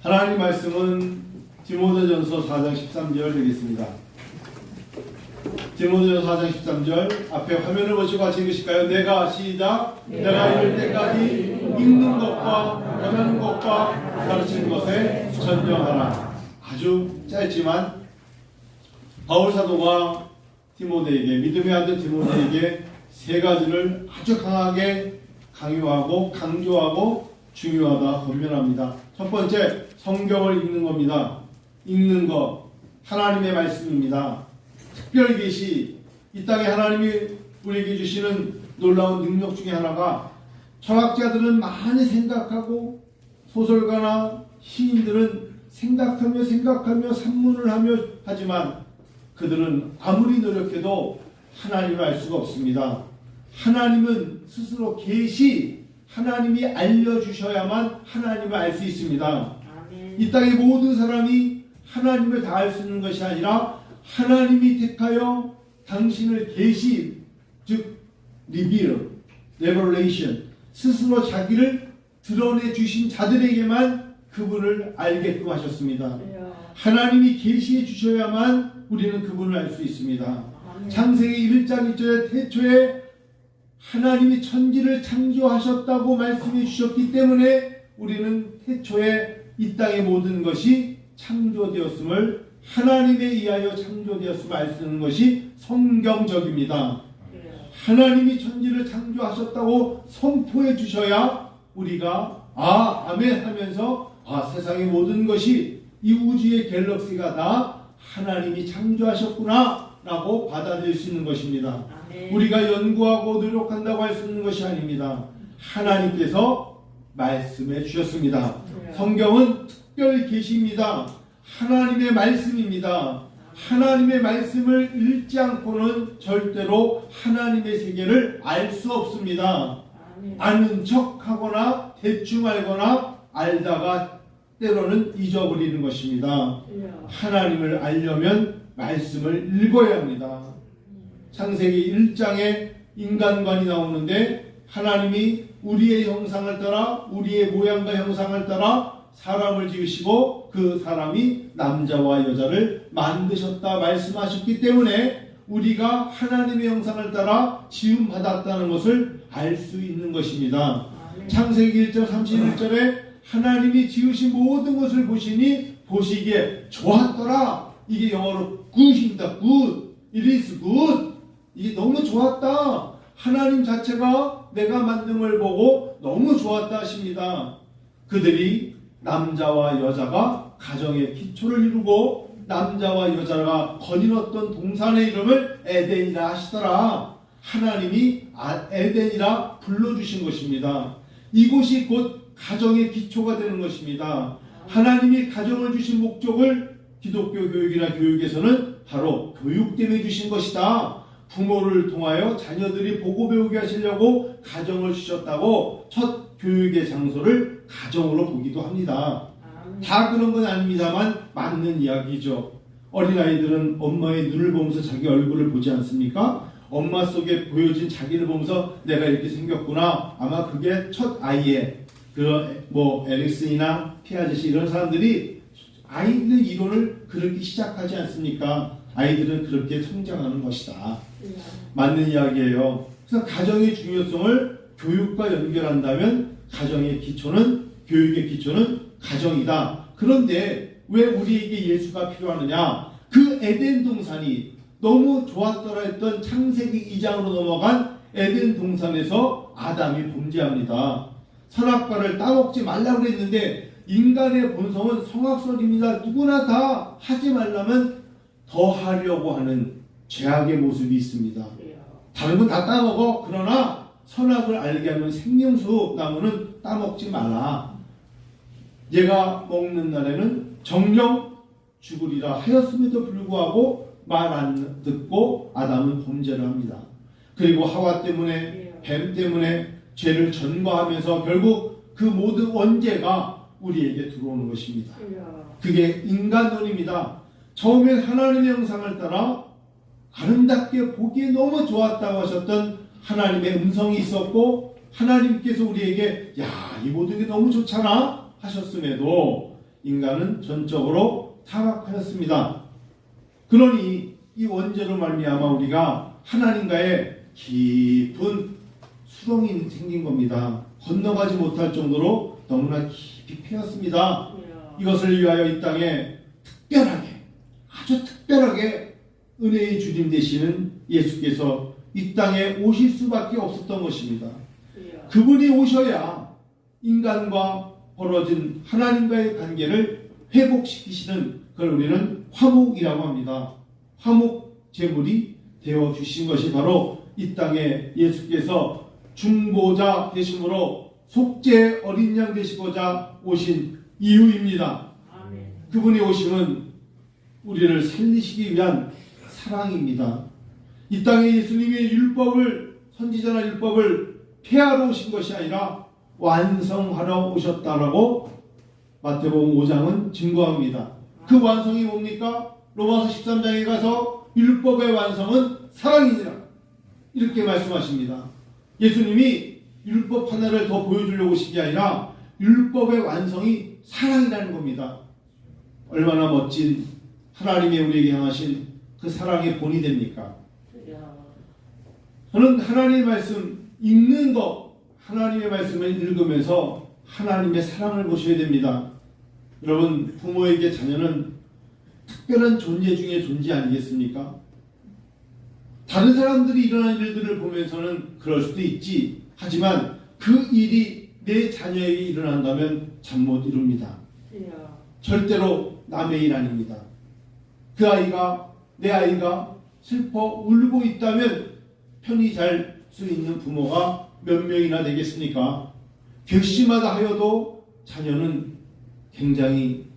하나님 말씀은 디모데전서 4장 13절 되겠습니다. 디모데전서 4장 13절 앞에 화면을 보시고 같이 읽으실까요? 내가 시작. 내가 이를 때까지 읽는 것과 전하는 것과 가르치는 것에 전념하라. 아주 짧지만 바울 사도가 디모데에게, 믿음의 아들 디모데에게 세 가지를 아주 강하게 강요하고 강조하고 중요하다 권면합니다. 첫 번째, 성경을 읽는 겁니다. 읽는 것, 하나님의 말씀입니다. 특별 계시, 이 땅에 하나님이 우리에게 주시는 놀라운 능력 중에 하나가, 철학자들은 많이 생각하고 소설가나 시인들은 생각하며 산문을 하며 하지만 그들은 아무리 노력해도 하나님을 알 수가 없습니다. 하나님은 스스로 계시, 하나님이 알려주셔야만 하나님을 알 수 있습니다. 이 땅의 모든 사람이 하나님을 다 알 수 있는 것이 아니라 하나님이 택하여 당신을 계시, 즉 revelation, 스스로 자기를 드러내 주신 자들에게만 그분을 알게끔 하셨습니다. 하나님이 계시해 주셔야만 우리는 그분을 알 수 있습니다. 창세기 1장 1절에 태초에 하나님이 천지를 창조하셨다고 말씀해 주셨기 때문에 우리는 태초에 이 땅의 모든 것이 창조되었음을, 하나님에 의하여 창조되었음을 알 수 있는 것이 성경적입니다. 하나님이 천지를 창조하셨다고 선포해 주셔야 우리가 아멘 하면서 세상의 모든 것이, 이 우주의 갤럭시가 다 하나님이 창조하셨구나 라고 받아들일 수 있는 것입니다. 우리가 연구하고 노력한다고 할 수 있는 것이 아닙니다. 하나님께서 말씀해 주셨습니다. 성경은 특별 계시입니다. 하나님의 말씀입니다. 하나님의 말씀을 읽지 않고는 절대로 하나님의 세계를 알 수 없습니다. 아는 척하거나 대충 알거나 알다가 때로는 잊어버리는 것입니다. 하나님을 알려면 말씀을 읽어야 합니다. 창세기 1장에 인간관이 나오는데 하나님이 우리의 형상을 따라, 우리의 모양과 형상을 따라 사람을 지으시고 그 사람이 남자와 여자를 만드셨다 말씀하셨기 때문에 우리가 하나님의 형상을 따라 지음받았다는 것을 알 수 있는 것입니다. 창세기 1장 31절에 하나님이 지으신 모든 것을 보시니 보시기에 좋았더라. 이게 영어로 good입니다. good. It is good. 이게 너무 좋았다. 하나님 자체가 내가 만든 걸 보고 너무 좋았다 하십니다. 그들이 남자와 여자가 가정의 기초를 이루고 남자와 여자가 거닐었던 동산의 이름을 에덴이라 하시더라. 하나님이 에덴이라 불러주신 것입니다. 이곳이 곧 가정의 기초가 되는 것입니다. 하나님이 가정을 주신 목적을 기독교 교육이나 교육에서는 바로 교육 때문에 주신 것이다. 부모를 통하여 자녀들이 보고 배우게 하시려고 가정을 주셨다고 첫 교육의 장소를 가정으로 보기도 합니다. 다 그런 건 아닙니다만 맞는 이야기죠. 어린아이들은 엄마의 눈을 보면서 자기 얼굴을 보지 않습니까? 엄마 속에 보여진 자기를 보면서 내가 이렇게 생겼구나. 아마 그게 첫 아이의 에릭슨이나 피아제시 이런 사람들이 아이들의 이론을 그렇게 시작하지 않습니까? 아이들은 그렇게 성장하는 것이다. 맞는 이야기예요. 그래서 가정의 중요성을 교육과 연결한다면 가정의 기초는, 교육의 기초는 가정이다. 그런데 왜 우리에게 예수가 필요하느냐? 그 에덴 동산이 너무 좋았더라 했던 창세기 2장으로 넘어간 에덴 동산에서 아담이 범죄합니다. 선악과를 따먹지 말라고 했는데 인간의 본성은 성악설입니다. 누구나 다 하지 말라면 더 하려고 하는 죄악의 모습이 있습니다. 다른 건 다 따먹어. 그러나 선악을 알게 하는 생명수 나무는 따먹지 말라. 얘가 먹는 날에는 정령 죽으리라 하였음에도 불구하고 말 안 듣고 아담은 범죄를 합니다. 그리고 하와 때문에, 뱀 때문에 죄를 전가하면서 결국 그 모든 원죄가 우리에게 들어오는 것입니다. 그게 인간론입니다. 처음에 하나님의 형상을 따라 아름답게 보기에 너무 좋았다고 하셨던 하나님의 음성이 있었고, 하나님께서 우리에게 이 모든 게 너무 좋잖아 하셨음에도 인간은 전적으로 타락하였습니다. 그러니 이 원죄로 말미암아 우리가 하나님과의 깊은 수렁이 생긴 겁니다. 건너가지 못할 정도로 너무나 깊이 패였습니다. 이것을 위하여 이 땅에 특별하게, 아주 특별하게 은혜의 주님 되시는 예수께서 이 땅에 오실 수밖에 없었던 것입니다. 그분이 오셔야 인간과 벌어진 하나님과의 관계를 회복시키시는 그걸 우리는 화목이라고 합니다. 화목 제물이 되어 주신 것이 바로 이 땅에 예수께서 중보자 되심으로 속죄 어린 양 되시고자 오신 이유입니다. 그분이 오심은 우리를 살리시기 위한 사랑입니다. 이 땅에 예수님의 율법을, 선지자나 율법을 폐하러 오신 것이 아니라 완성하러 오셨다라고 마태복음 5장은 증거합니다. 그 완성이 뭡니까? 로마서 13장에 가서 율법의 완성은 사랑이니라 이렇게 말씀하십니다. 예수님이 율법 하나를 더 보여주려고 오신 게 아니라 율법의 완성이 사랑이라는 겁니다. 얼마나 멋진 하나님의 우리에게 향하신 그 사랑의 본이 됩니까? 저는 하나님의 말씀 읽는 것, 하나님의 말씀을 읽으면서 하나님의 사랑을 보셔야 됩니다. 여러분, 부모에게 자녀는 특별한 존재 중에 존재 아니겠습니까? 다른 사람들이 일어난 일들을 보면서는 그럴 수도 있지. 하지만 그 일이 내 자녀에게 일어난다면 잠 못 이룹니다. 절대로 남의 일 아닙니다. 그 아이가, 내 아이가 슬퍼 울고 있다면 편히 잘 수 있는 부모가 몇 명이나 되겠습니까? 괘씸하다 하여도 자녀는 굉장히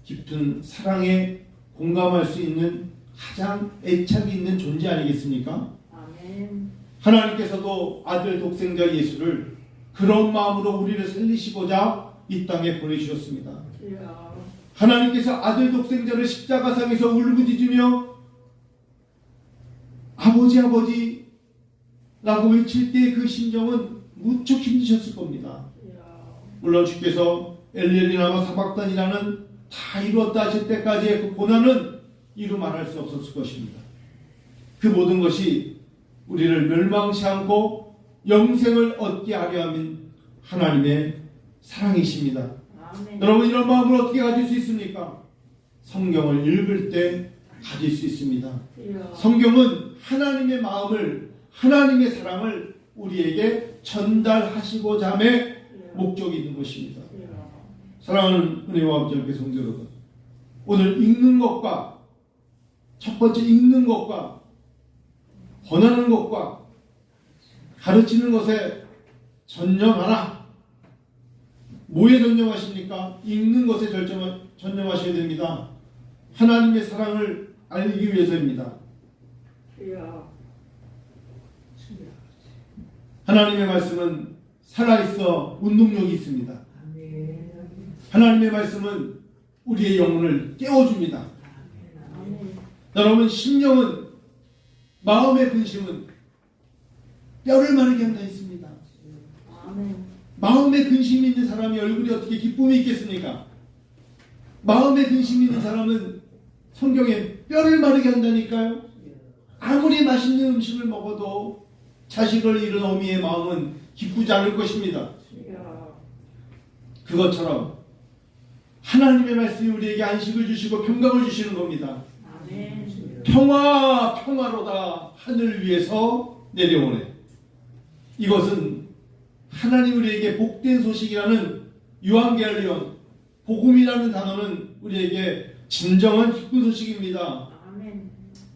깊은 사랑에 공감할 수 있는 가장 애착이 있는 존재 아니겠습니까? 아멘. 하나님께서도 아들 독생자 예수를 그런 마음으로 우리를 살리시고자 이 땅에 보내주셨습니다. 하나님께서 아들 독생자를 십자가상에서 울부짖으며 아버지 아버지 라고 외칠 때 그 심정은 무척 힘드셨을 겁니다. 물론 주께서 엘리엘이나마 사박단이라는 다 이루었다 하실 때까지의 그 고난은 이루 말할 수 없었을 것입니다. 그 모든 것이 우리를 멸망치 않고 영생을 얻게 하려 하는 하나님의 사랑이십니다. 아멘. 여러분, 이런 마음을 어떻게 가질 수 있습니까? 성경을 읽을 때 가질 수 있습니다. 성경은 하나님의 마음을, 하나님의 사랑을 우리에게 전달하시고자 함의 목적이 있는 것입니다. 사랑하는 은혜와 함께 성도 여러분, 오늘 읽는 것과, 첫 번째 읽는 것과 권하는 것과 가르치는 것에 전념하라. 뭐에 전념하십니까? 읽는 것에 전념하셔야 됩니다. 하나님의 사랑을 알기 위해서입니다. 하나님의 말씀은 살아있어 운동력이 있습니다. 하나님의 말씀은 우리의 영혼을 깨워줍니다. 여러분, 심령은, 마음의 근심은 뼈를 마르게 한다 했습니다. 마음에 근심이 있는 사람이 얼굴이 어떻게 기쁨이 있겠습니까? 마음에 근심이 있는 사람은 성경에 뼈를 마르게 한다니까요. 아무리 맛있는 음식을 먹어도 자식을 잃은 어미의 마음은 기쁘지 않을 것입니다. 그것처럼 하나님의 말씀이 우리에게 안식을 주시고 평강을 주시는 겁니다. 평화, 평화로다 하늘 위에서 내려오네. 이것은 하나님 우리에게 복된 소식이라는 유한겔리온, 복음이라는 단어는 우리에게 진정한 기쁜 소식입니다.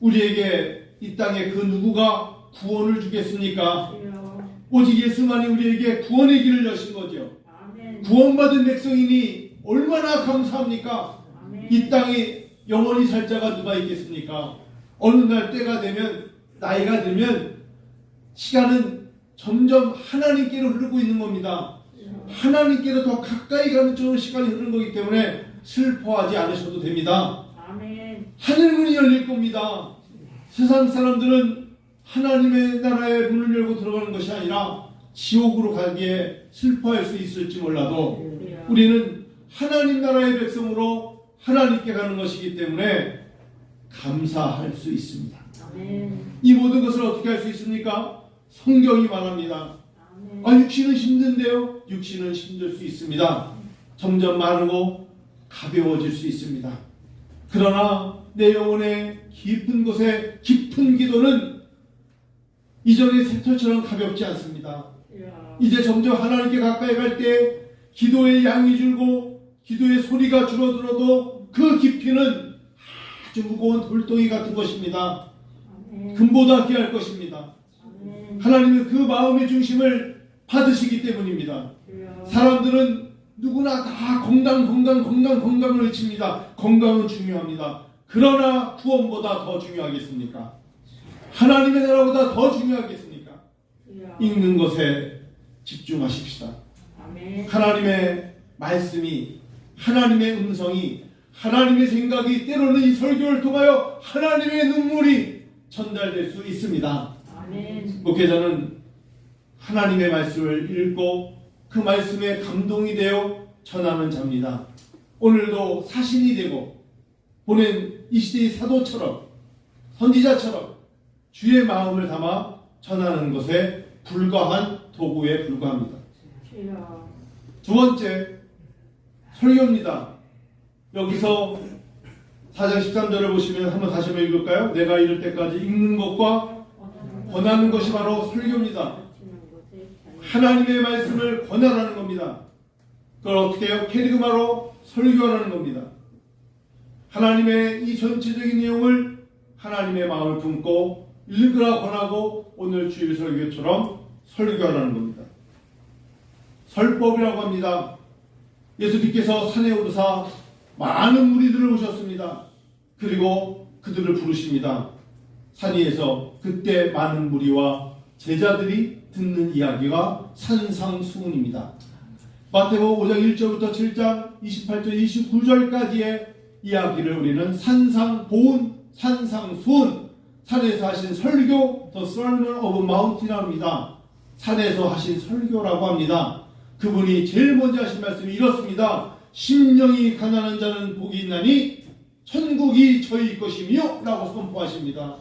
우리에게 이 땅에 그 누구가 구원을 주겠습니까? 오직 예수만이 우리에게 구원의 길을 여신 거죠. 구원받은 백성이니 얼마나 감사합니까? 이 땅에 영원히 살 자가 누가 있겠습니까? 어느 날 때가 되면, 나이가 들면 시간은 점점 하나님께로 흐르고 있는 겁니다. 하나님께로 더 가까이 가는 쪽으로 시간이 흐르는 거기 때문에 슬퍼하지 않으셔도 됩니다. 하늘문이 열릴 겁니다. 세상 사람들은 하나님의 나라의 문을 열고 들어가는 것이 아니라 지옥으로 가기에 슬퍼할 수 있을지 몰라도 우리는 하나님 나라의 백성으로 하나님께 가는 것이기 때문에 감사할 수 있습니다. 이 모든 것을 어떻게 할 수 있습니까? 성경이 말합니다. 육신은 힘든데요. 육신은 힘들 수 있습니다. 점점 마르고 가벼워질 수 있습니다. 그러나 내 영혼의 깊은 곳에 깊은 기도는 이전의 샘터처럼 가볍지 않습니다. 이제 점점 하나님께 가까이 갈 때 기도의 양이 줄고 기도의 소리가 줄어들어도 그 깊이는 아주 무거운 돌덩이 같은 것입니다. 금보다 귀할 것입니다. 하나님은 그 마음의 중심을 받으시기 때문입니다. 사람들은 누구나 다 건강을 외칩니다. 건강은 중요합니다. 그러나 구원보다 더 중요하겠습니까? 하나님의 나라보다 더 중요하겠습니까? 읽는 것에 집중하십시다. 하나님의 말씀이, 하나님의 음성이, 하나님의 생각이 때로는 이 설교를 통하여 하나님의 눈물이 전달될 수 있습니다. 목회자는 하나님의 말씀을 읽고 그 말씀에 감동이 되어 전하는 자입니다. 오늘도 사신이 되고 보낸 이 시대의 사도처럼 선지자처럼 주의 마음을 담아 전하는 것에 불과한 도구에 불과합니다. 두 번째, 설교입니다. 여기서 4장 13절을 보시면 한번 다시 한번 읽을까요? 내가 이를 때까지 읽는 것과 권하는 것이 바로 설교입니다. 하나님의 말씀을 권하라는 겁니다. 그걸 어떻게 해요? 캐리그마로 설교하라는 겁니다. 하나님의 이 전체적인 내용을 하나님의 마음을 품고 읽으라 권하고 오늘 주일 설교처럼 설교하라는 겁니다. 설법이라고 합니다. 예수님께서 산에 오르사 많은 무리들을 오셨습니다. 그리고 그들을 부르십니다. 산 위에서 그때 많은 무리와 제자들이 듣는 이야기가 산상수훈입니다. 마태복음 5장 1절부터 7장 28절 29절까지의 이야기를 우리는 산상보훈, 산상수훈, 산에서 하신 설교, The Sermon of Mount이라고 합니다. 산에서 하신 설교라고 합니다. 그분이 제일 먼저 하신 말씀이 이렇습니다. 심령이 가난한 자는 복이 있나니 천국이 저희 것이며 라고 선포하십니다.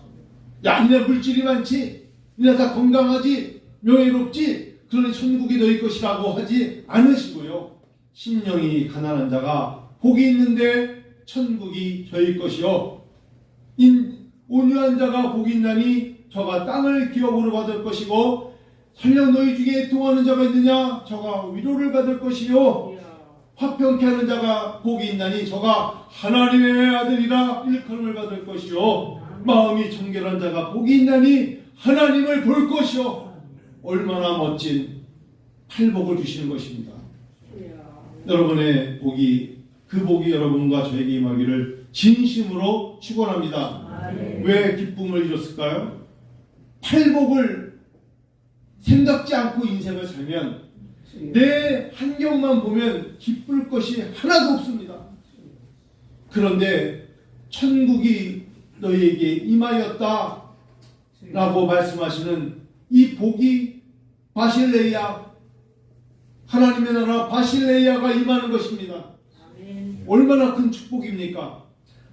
야, 니네 물질이 많지? 니네 다 건강하지? 명예롭지? 그러니 천국이 너희 것이라고 하지 않으시고요. 심령이 가난한 자가 복이 있는데 천국이 저희 것이요. 온유한 자가 복이 있나니 저가 땅을 기업으로 받을 것이고 설령 너희 중에 애통하는 자가 있느냐? 저가 위로를 받을 것이요. 화평케 하는 자가 복이 있나니 저가 하나님의 아들이라 일컬음을 받을 것이요. 마음이 청결한 자가 복이 있나니 하나님을 볼 것이요. 얼마나 멋진 팔복을 주시는 것입니다. 여러분의 복이, 그 복이 여러분과 저에게 임하기를 진심으로 축원합니다. 왜 기쁨을 잃었을까요? 팔복을 생각지 않고 인생을 살면 내 환경만 보면 기쁠 것이 하나도 없습니다. 그런데 천국이 너희에게 임하였다 라고 말씀하시는 이 복이 바실레이아, 하나님의 나라 바실레이아가 임하는 것입니다. 얼마나 큰 축복입니까?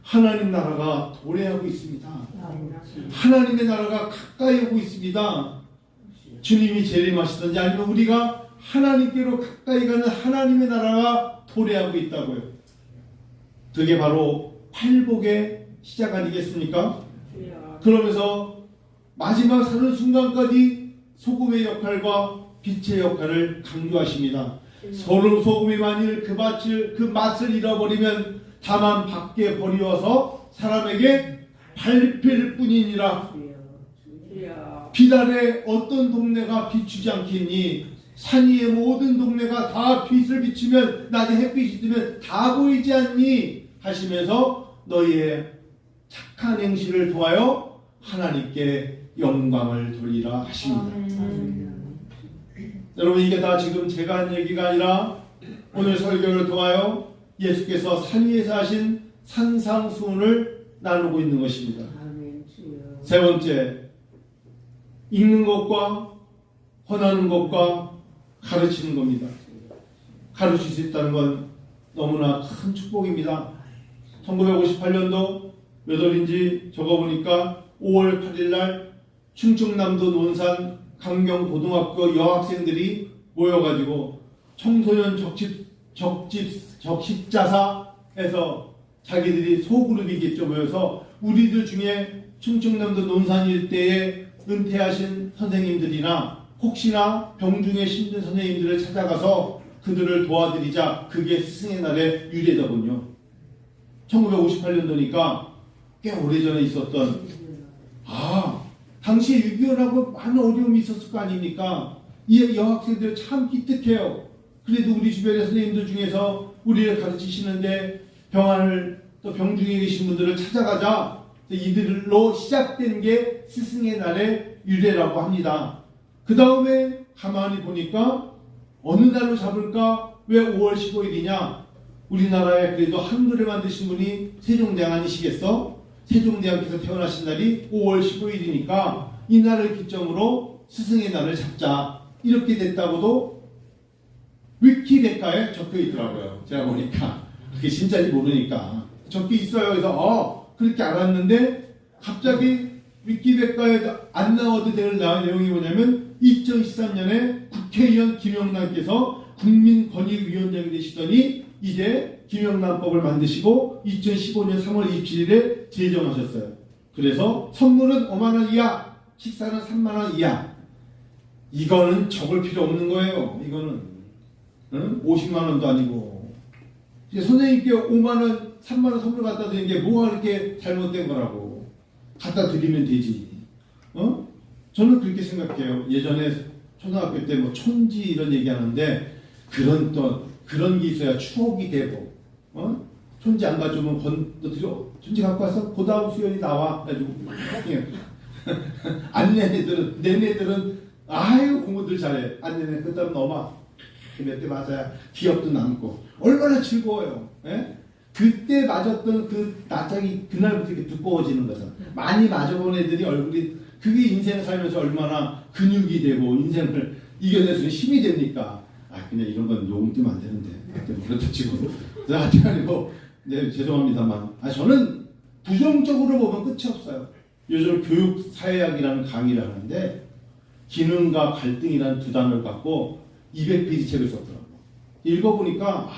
하나님 나라가 도래하고 있습니다. 하나님의 나라가 가까이 오고 있습니다. 주님이 재림하시든지 아니면 우리가 하나님께로 가까이 가는 하나님의 나라가 도래하고 있다고요. 그게 바로 팔복의 시작 아니겠습니까? 그러면서 마지막 사는 순간까지 소금의 역할과 빛의 역할을 강조하십니다. 소금이 만일 그 맛을 잃어버리면 다만 밖에 버리어서 사람에게 밟힐 뿐이니라. 빛 아래 어떤 동네가 비추지 않겠니? 산 위의 모든 동네가 다 빛을 비추면 낮에 햇빛이 뜨면 다 보이지 않니? 하시면서 너희의 착한 행실을 도하여 하나님께 영광을 돌리라 하십니다. 여러분, 이게 다 지금 제가 한 얘기가 아니라 오늘 설교를 통하여 예수께서 산 위에서 하신 산상수훈을 나누고 있는 것입니다. 세 번째, 읽는 것과 권하는 것과 가르치는 겁니다. 가르칠 수 있다는 건 너무나 큰 축복입니다. 1958년도 몇 월인지 적어보니까 5월 8일 날 충청남도 논산 강경고등학교 여학생들이 모여가지고 청소년 적십자사에서 자기들이 소그룹이겠죠 모여서 우리들 중에 충청남도 논산 일대에 은퇴하신 선생님들이나 혹시나 병중에 힘든 선생님들을 찾아가서 그들을 도와드리자. 그게 스승의 날의 유래더군요. 1958년도니까 꽤 오래전에 있었던 당시에 6.25라고 많은 어려움이 있었을 거 아닙니까? 이 여학생들 참 기특해요. 그래도 우리 주변의 선생님들 중에서 우리를 가르치시는데 병환을 또 병중에 계신 분들을 찾아가자. 이들로 시작된 게 스승의 날의 유래라고 합니다. 그 다음에 가만히 보니까 어느 날로 잡을까? 왜 5월 15일이냐? 우리나라에 그래도 한글을 만드신 분이 세종대왕 아니시겠어? 세종대왕께서 태어나신 날이 5월 15일이니까 이 날을 기점으로 스승의 날을 잡자. 이렇게 됐다고도 위키백과에 적혀 있더라고요. 제가 보니까. 그게 진짜인지 모르니까. 적혀 있어요. 그래서 그렇게 알았는데 갑자기 위키백과에 안 나와도 될 내용이 뭐냐면 2013년에 국회의원 김영란께서 국민권익위원장이 되시더니 이제 김영란법을 만드시고 2015년 3월 27일에 제정하셨어요. 그래서 선물은 5만원 이하, 식사는 3만원 이하. 이거는 적을 필요 없는 거예요. 이거는 50만원도 아니고. 선생님께 5만원, 3만원 선물 갖다 드리는 게 뭐가 그렇게 잘못된 거라고. 갖다 드리면 되지. 저는 그렇게 생각해요. 예전에 초등학교 때 뭐 촌지 이런 얘기 하는데 그런 게 있어야 추억이 되고, 촌지 안 가져오면 건너들여 촌지 갖고 와서 그 다음 수연이 나와 가지고 안 낸 애들은 아유 공부들 잘해. 안 낸 애들 그다음 넘어. 몇 대 맞아야 기억도 남고 얼마나 즐거워요. 예? 그때 맞았던 그 낯짝이 그날부터 이렇게 두꺼워지는 거죠. 많이 맞아본 애들이 얼굴이 그게 인생을 살면서 얼마나 근육이 되고 인생을 이겨낼 수 있는 힘이 됩니까? 그냥 이런 건 욕 뜨면 안 되는데. 그렇다 치고. 하여튼 아니고, 네, 죄송합니다만. 저는 부정적으로 보면 끝이 없어요. 요즘 교육사회학이라는 강의를 하는데, 기능과 갈등이라는 두 단어를 갖고 200페이지 책을 썼더라고요. 읽어보니까,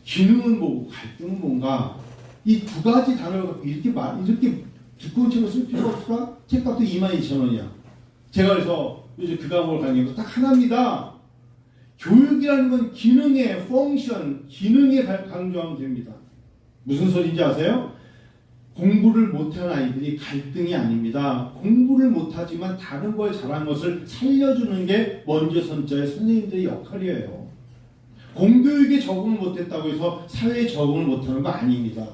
기능은 뭐고, 갈등은 뭔가, 이 두 가지 단어를 갖고 이렇게 두꺼운 책을 쓸 필요가 없을까? 책값도 22,000원이야. 제가 그래서 요즘 그 과목을 강의해서 딱 하나입니다. 교육이라는 건 기능의 펑션, 기능에 강조하면 됩니다. 무슨 소리인지 아세요? 공부를 못하는 아이들이 갈등이 아닙니다. 공부를 못하지만 다른 걸 잘한 것을 살려주는 게 먼저 선자의 선생님들의 역할이에요. 공교육에 적응을 못했다고 해서 사회에 적응을 못하는 거 아닙니다.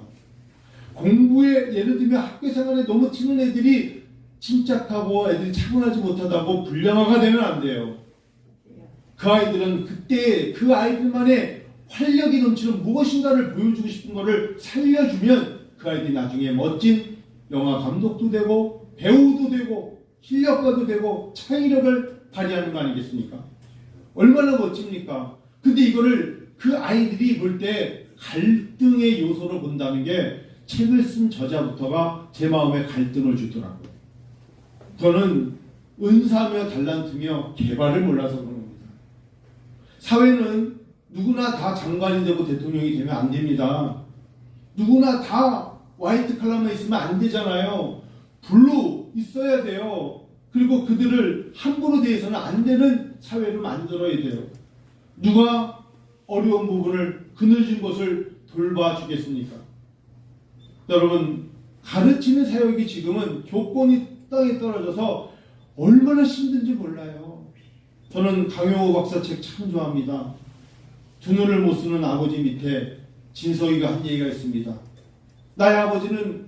공부에 예를 들면 학교 생활에 너무 튀는 애들이 침착하고 애들이 차분하지 못하다고 불량화가 되면 안 돼요. 그 아이들은 그때 그 아이들만의 활력이 넘치는 무엇인가를 보여주고 싶은 것을 살려주면 그 아이들이 나중에 멋진 영화 감독도 되고 배우도 되고 실력가도 되고 창의력을 발휘하는 거 아니겠습니까? 얼마나 멋집니까? 근데 이거를 그 아이들이 볼 때 갈등의 요소로 본다는 게 책을 쓴 저자부터가 제 마음에 갈등을 주더라고요. 저는 은사며 달란트며 개발을 몰라서 그런 겁니다. 사회는 누구나 다 장관이 되고 대통령이 되면 안 됩니다. 누구나 다 화이트 칼라만 있으면 안 되잖아요. 블루 있어야 돼요. 그리고 그들을 함부로 대해서는 안 되는 사회를 만들어야 돼요. 누가 어려운 부분을 그늘진 것을 돌봐주겠습니까? 여러분, 가르치는 사역이 지금은 조건이 땅에 떨어져서 얼마나 힘든지 몰라요. 저는 강효호 박사 책 참 좋아합니다. 두 눈을 못 쓰는 아버지 밑에 진석이가 한 얘기가 있습니다. 나의 아버지는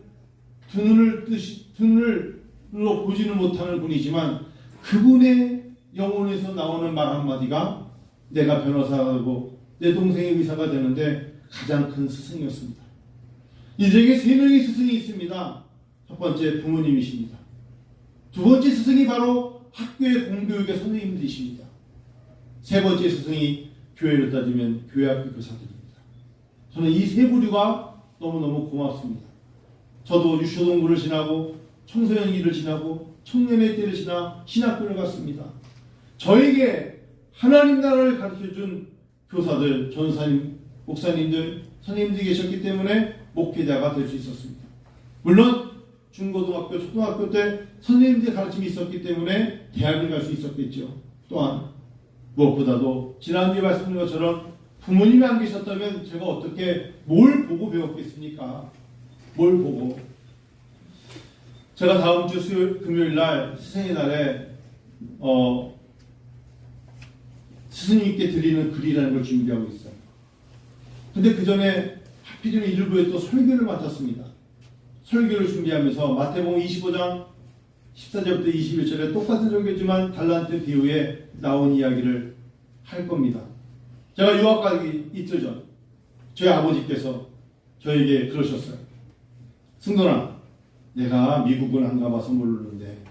두 눈으로 보지는 못하는 분이지만 그분의 영혼에서 나오는 말 한마디가 내가 변호사하고 내 동생이 의사가 되는데 가장 큰 스승이었습니다. 인생에 세 명의 스승이 있습니다. 첫 번째 부모님이십니다. 두 번째 스승이 바로 학교의 공교육의 선생님들이십니다. 세 번째 스승이 교회로 따지면 교회학교 교사들입니다. 저는 이 세 부류가 너무너무 고맙습니다. 저도 유초동부를 지나고 청소년기를 지나고 청년의 때를 지나 신학교를 갔습니다. 저에게 하나님 나라를 가르쳐준 교사들, 전사님, 목사님들, 선생님들이 계셨기 때문에 목회자가 될 수 있었습니다. 물론 중고등학교, 초등학교 때 선생님들의 가르침이 있었기 때문에 대학을 갈 수 있었겠죠. 또한 무엇보다도 지난주에 말씀드린 것처럼 부모님이 안 계셨다면 제가 어떻게 뭘 보고 배웠겠습니까? 뭘 보고? 제가 다음 주 수요일, 금요일 날 스승의 날에 스승님께 드리는 글이라는 걸 준비하고 있어요. 근데 그 전에 하필이면 일부에 또 설교를 맡았습니다. 설교를 준비하면서 마태복음 25장 14절부터 21절에 똑같은 설교지만 달란트 비유에 나온 이야기를 할 겁니다. 제가 유학 가기 이틀 전 저희 아버지께서 저에게 그러셨어요. 승돈아, 내가 미국을 안 가봐서 모르는데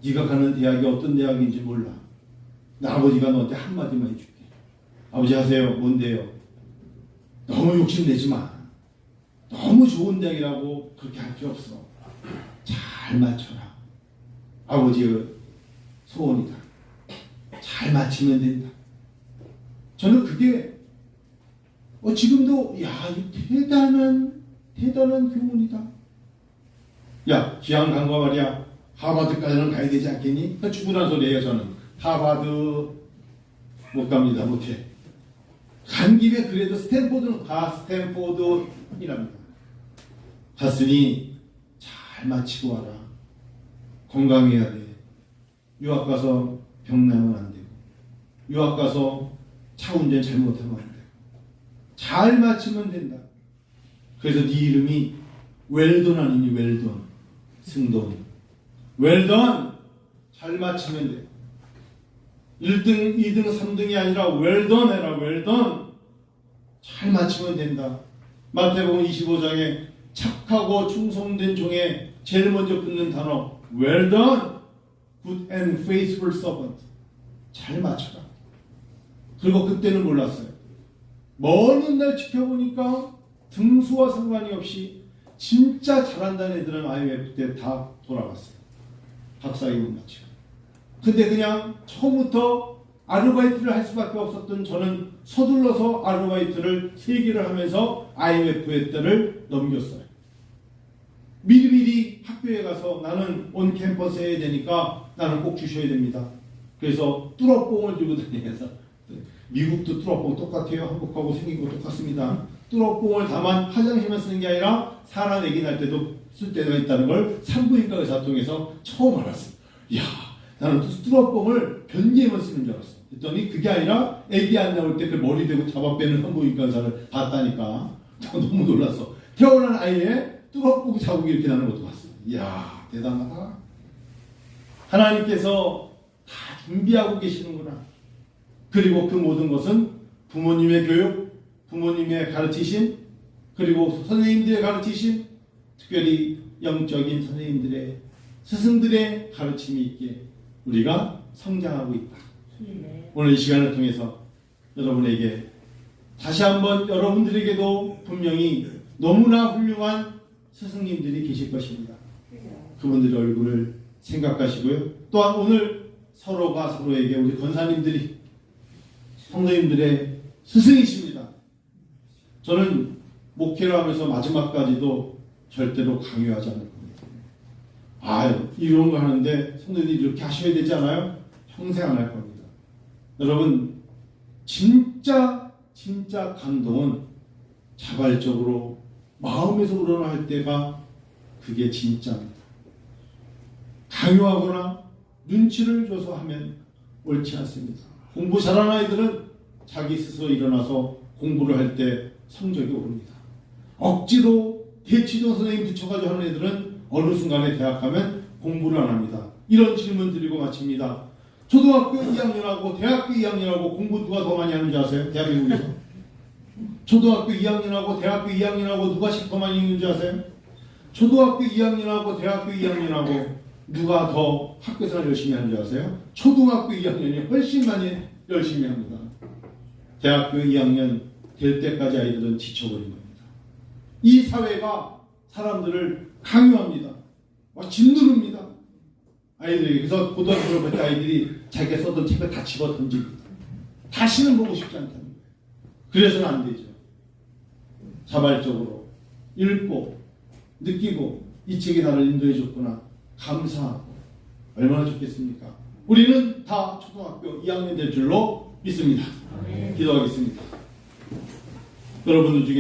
네가 가는 대학이 어떤 대학인지 몰라. 나 아버지가 너한테 한마디만 해줄게. 아버지 하세요. 뭔데요? 너무 욕심내지 마. 너무 좋은 대학이라고 그렇게 할 필요 없어. 잘 맞춰라. 아버지의 소원이다. 잘 맞추면 된다. 저는 그게 지금도 야, 대단한 교훈이다. 야, 기왕 간 거 말이야. 하버드까지는 가야 되지 않겠니? 충분한 소리예요. 저는 하버드 못 갑니다. 못해. 간 김에 그래도 스탠포드는 가. 스탠포드이랍니다. 갔으니 잘 마치고 와라. 건강해야 돼. 유학 가서 병 나면 안 되고, 유학 가서 차 운전 잘못하면 안 되고, 잘 마치면 된다. 그래서 네 이름이 웰던 아니니? 웰던. 승돈. 웰던. 잘 마치면 돼. 1등, 2등, 3등이 아니라 웰던 해라. 웰던. 잘 마치면 된다. 마태복음 25장에 착하고 충성된 종에 제일 먼저 붙는 단어 웰던. good and faithful servant. 잘 맞춰라. 그리고 그때는 몰랐어요. 먼 날 지켜보니까 등수와 상관이 없이 진짜 잘한다는 애들은 IMF 때 다 돌아갔어요. 박사학위만 마치고. 근데 그냥 처음부터 아르바이트를 할 수밖에 없었던 저는 서둘러서 아르바이트를 3개를 하면서 IMF 때를 넘겼어요. 미리미리 학교에 가서 나는 온 캠퍼스 해야 되니까 나는 꼭 주셔야 됩니다. 그래서 뚜러뽕을 들고 다니면서, 미국도 뚜러뽕 똑같아요. 한국하고 생긴 거 똑같습니다. 뚜러뽕을 다만 화장실만 쓰는 게 아니라 사람 애기 날 때도 쓸 때가 있다는 걸 산부인과 의사 통해서 처음 알았어요. 이야, 나는 뚜러뽕을 변기에만 쓰는 줄 알았어. 그랬더니 그게 아니라 애기 안 나올 때 그 머리 대고 잡아 빼는 산부인과 의사를 봤다니까 너무 놀랐어. 태어난 아이의 뚜러뽕 자국이 이렇게 나는 것도 봤어. 이야, 대단하다. 하나님께서 다 준비하고 계시는구나. 그리고 그 모든 것은 부모님의 교육, 부모님의 가르치심, 그리고 선생님들의 가르치심, 특별히 영적인 선생님들의, 스승들의 가르침이 있기에 우리가 성장하고 있다. 오늘 이 시간을 통해서 여러분에게 다시 한번 여러분들에게도 분명히 너무나 훌륭한 스승님들이 계실 것입니다. 그분들의 얼굴을 생각하시고요. 또한 오늘 서로가 서로에게, 우리 권사님들이 성도님들의 스승이십니다. 저는 목회를 하면서 마지막까지도 절대로 강요하지 않을 겁니다. 이런 거 하는데 성도님들이 이렇게 하셔야 되지 않아요? 평생 안 할 겁니다. 여러분, 진짜 감동은 자발적으로 마음에서 우러날 때가 그게 진짜입니다. 강요하거나 눈치를 줘서 하면 옳지 않습니다. 공부 잘하는 아이들은 자기 스스로 일어나서 공부를 할 때 성적이 오릅니다. 억지로 대치동 선생님 붙여가지고 하는 애들은 어느 순간에 대학 가면 공부를 안 합니다. 이런 질문 드리고 마칩니다. 초등학교 2학년하고 대학교 2학년하고 공부 누가 더 많이 하는지 아세요? 대한민국에서. 초등학교 2학년하고 대학교 2학년하고 누가 더 많이 읽는지 아세요? 초등학교 2학년하고 대학교 2학년하고 누가 더 학교생활 열심히 하는지 아세요? 초등학교 2학년이 훨씬 많이 열심히 합니다. 대학교 2학년 될 때까지 아이들은 지쳐버린 겁니다. 이 사회가 사람들을 강요합니다. 막 짓누릅니다. 아이들에게. 그래서 고등학교 졸업할 때 아이들이 자기가 써던 책을 다 집어 던집니다. 다시는 보고 싶지 않다는 거예요. 그래서는 안 되죠. 자발적으로 읽고 느끼고 이 책이 나를 인도해 줬구나 감사하고 얼마나 좋겠습니까? 우리는 다 초등학교 2학년 될 줄로 믿습니다. 기도하겠습니다. 여러분들 중에